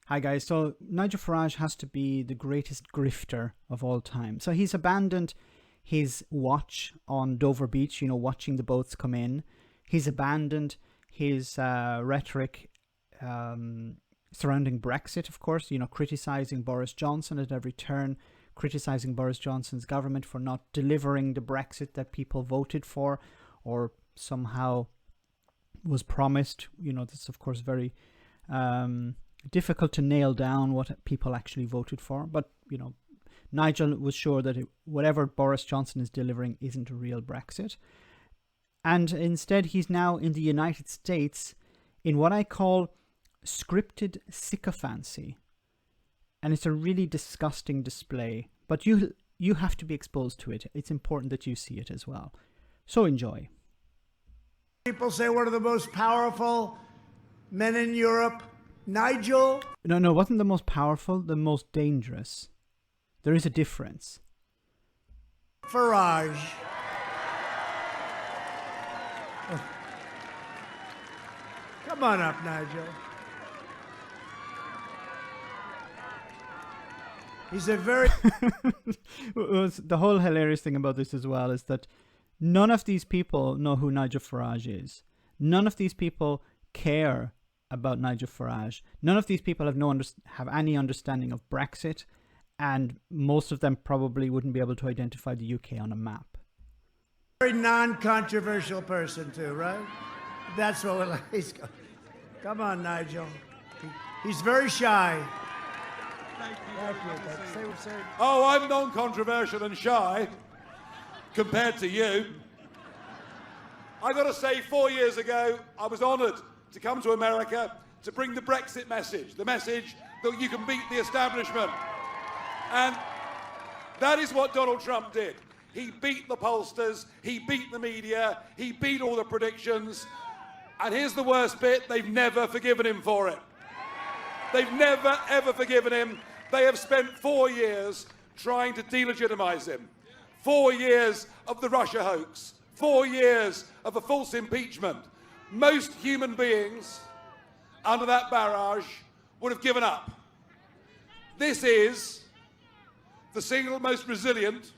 Hi guys, so Nigel Farage has to be the greatest grifter of all time. So he's abandoned his watch on Dover Beach, watching the boats come in. He's abandoned his rhetoric surrounding Brexit, of course, criticising Boris Johnson at every turn, criticising Boris Johnson's government for not delivering the Brexit that people voted for or somehow was promised. That's of course very difficult to nail down what people actually voted for. But, Nigel was sure that whatever Boris Johnson is delivering isn't a real Brexit. And instead, he's now in the United States in what I call scripted sycophancy. And it's a really disgusting display. But you have to be exposed to it. It's important that you see it as well. So enjoy. People say one of the most powerful men in Europe, Nigel. No, wasn't the most powerful, the most dangerous. There is a difference. Farage. Oh. Come on up, Nigel. He's a very... The whole hilarious thing about this as well is that none of these people know who Nigel Farage is. None of these people care about Nigel Farage. None of these people have any understanding of Brexit, and most of them probably wouldn't be able to identify the UK on a map. Very non-controversial person too, right? That's what he's... Come on, Nigel. He's very shy. Thank you. Oh, I'm non-controversial and shy compared to you. I got to say, 4 years ago, I was honoured to come to America to bring the Brexit message, the message that you can beat the establishment. And that is what Donald Trump did. He beat the pollsters, he beat the media, he beat all the predictions. And here's the worst bit, they've never forgiven him for it. They've never, ever forgiven him. They have spent 4 years trying to delegitimize him. 4 years of the Russia hoax. 4 years of a false impeachment. Most human beings under that barrage would have given up. This is the single most resilient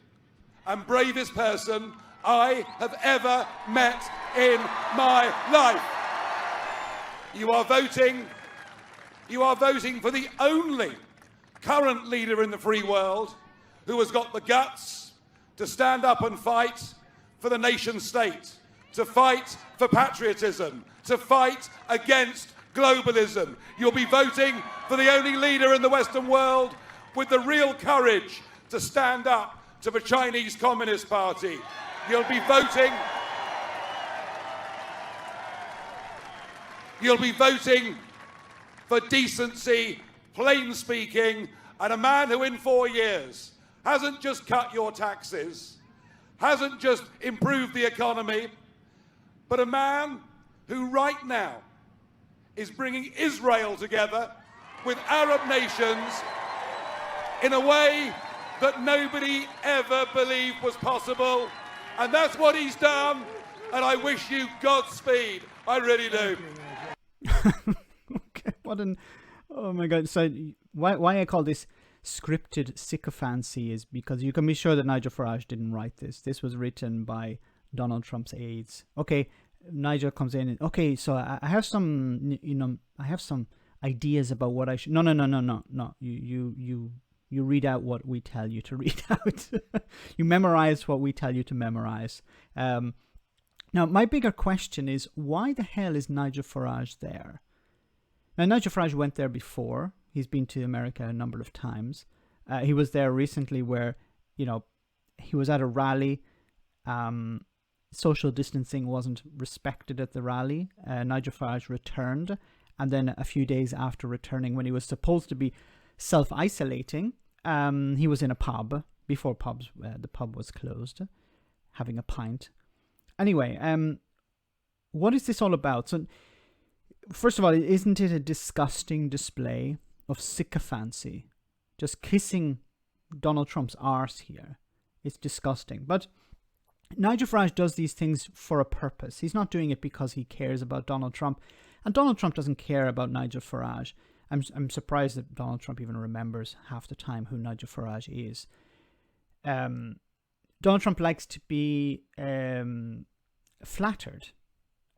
and bravest person I have ever met in my life. You are voting for the only current leader in the free world who has got the guts to stand up and fight for the nation state, to fight for patriotism, to fight against globalism. You'll be voting for the only leader in the Western world with the real courage to stand up to the Chinese Communist Party. You'll be voting for decency, plain speaking, and a man who in 4 years hasn't just cut your taxes, hasn't just improved the economy, but a man who right now is bringing Israel together with Arab nations in a way that nobody ever believed was possible. And that's what he's done, and I wish you Godspeed. I really do. Okay, oh my God. So why I call this scripted sycophancy is because you can be sure that Nigel Farage didn't write this. This was written by Donald Trump's aides. Okay, Nigel comes in and, okay, so I have some, I have some ideas about what I should... No. You read out what we tell you to read out. You memorize what we tell you to memorize. Now, my bigger question is, why the hell is Nigel Farage there? Now, Nigel Farage went there before. He's been to America a number of times. He was there recently where, he was at a rally. Social distancing wasn't respected at the rally. Nigel Farage returned. And then a few days after returning, when he was supposed to be self-isolating, he was in a pub before the pub was closed, having a pint. Anyway, what is this all about? So, first of all, isn't it a disgusting display of sycophancy? Just kissing Donald Trump's arse here. It's disgusting. But Nigel Farage does these things for a purpose. He's not doing it because he cares about Donald Trump. And Donald Trump doesn't care about Nigel Farage. I'm surprised that Donald Trump even remembers half the time who Nigel Farage is. Donald Trump likes to be flattered,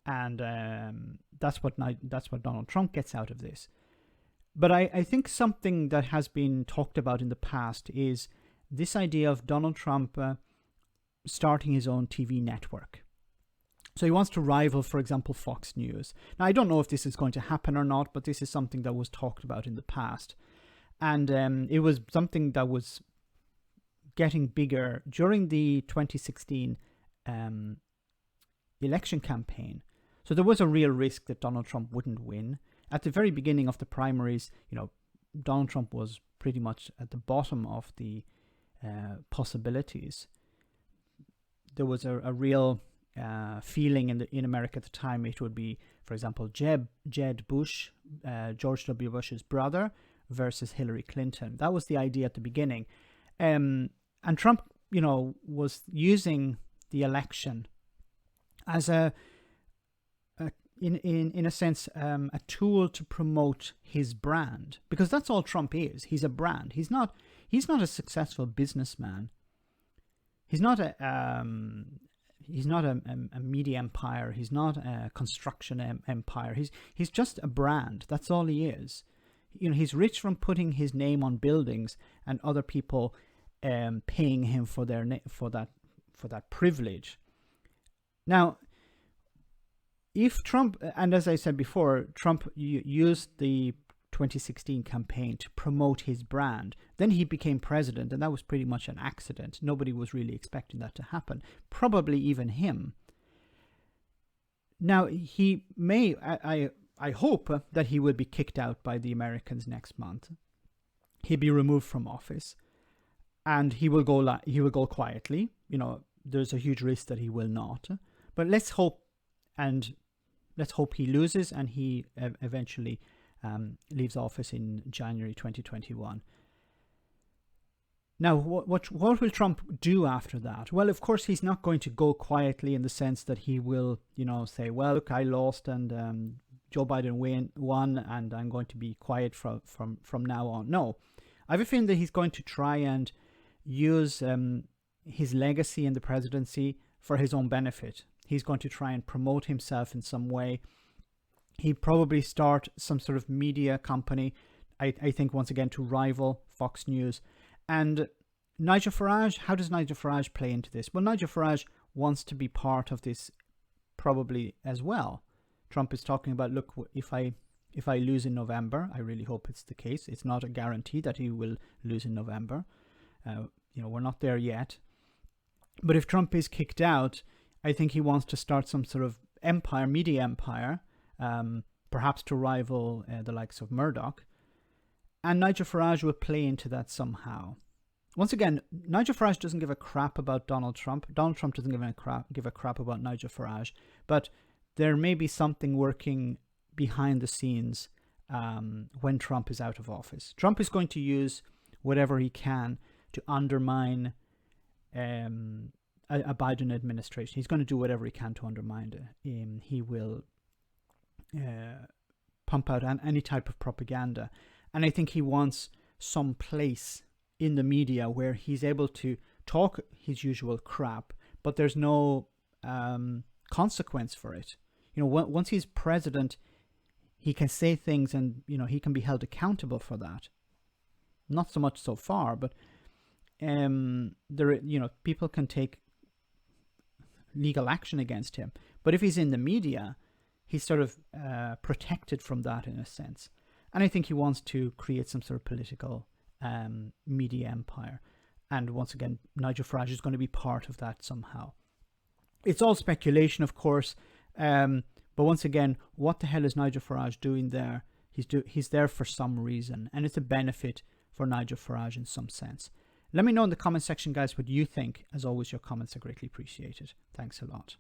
and that's what Donald Trump gets out of this. But I think something that has been talked about in the past is this idea of Donald Trump starting his own TV network. So he wants to rival, for example, Fox News. Now, I don't know if this is going to happen or not, but this is something that was talked about in the past. And it was something that was getting bigger during the 2016 election campaign. So there was a real risk that Donald Trump wouldn't win. At the very beginning of the primaries, Donald Trump was pretty much at the bottom of the possibilities. There was a real feeling in America at the time. It would be, for example, Jeb Bush, George W. Bush's brother, versus Hillary Clinton. That was the idea at the beginning. And Trump, was using the election as in a sense, a tool to promote his brand, because that's all Trump is. He's a brand. He's not a successful businessman. He's not a media empire. He's not a construction empire. He's just a brand. That's all he is. He's rich from putting his name on buildings and other people paying him for that privilege. Now, if Trump, and as I said before, Trump used the 2016 campaign to promote his brand, then he became president, and that was pretty much an accident. Nobody was really expecting that to happen, probably even him. Now, he may, I hope that he will be kicked out by the Americans next month. He'll be removed from office, and he will go quietly. There's a huge risk that he will not. But let's hope he loses and he eventually leaves office in January 2021. Now, what will Trump do after that? Well, of course, he's not going to go quietly in the sense that he will, say, well, look, I lost and Joe Biden won and I'm going to be quiet from now on. No, I have a feeling that he's going to try and use his legacy in the presidency for his own benefit. He's going to try and promote himself in some way. He'd probably start some sort of media company, I think, once again, to rival Fox News. And Nigel Farage, how does Nigel Farage play into this? Well, Nigel Farage wants to be part of this probably as well. Trump is talking about, look, if I lose in November, I really hope it's the case. It's not a guarantee that he will lose in November. We're not there yet. But if Trump is kicked out, I think he wants to start some sort of empire, media empire, perhaps to rival the likes of Murdoch. And Nigel Farage will play into that somehow. Once again, Nigel Farage doesn't give a crap about Donald Trump. Donald Trump doesn't give a crap about Nigel Farage. But there may be something working behind the scenes when Trump is out of office. Trump is going to use whatever he can to undermine a Biden administration. He's going to do whatever he can to undermine it. He will pump out any type of propaganda. And I think he wants some place in the media where he's able to talk his usual crap, but there's no consequence for it. Once he's president, he can say things and, he can be held accountable for that. Not so much so far, but people can take legal action against him. But if he's in the media, he's sort of protected from that in a sense. And I think he wants to create some sort of political media empire. And once again, Nigel Farage is going to be part of that somehow. It's all speculation, of course. But once again, what the hell is Nigel Farage doing there? He's there for some reason. And it's a benefit for Nigel Farage in some sense. Let me know in the comment section, guys, what you think. As always, your comments are greatly appreciated. Thanks a lot.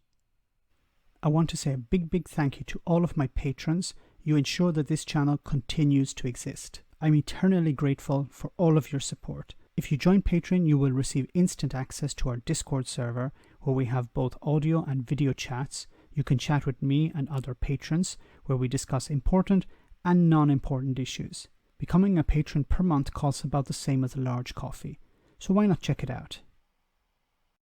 I want to say a big thank you to all of my patrons. You ensure that this channel continues to exist. I'm eternally grateful for all of your support. If you join Patreon, you will receive instant access to our Discord server, where we have both audio and video chats. You can chat with me and other patrons, where we discuss important and non-important issues. Becoming a patron per month costs about the same as a large coffee, so why not check it out?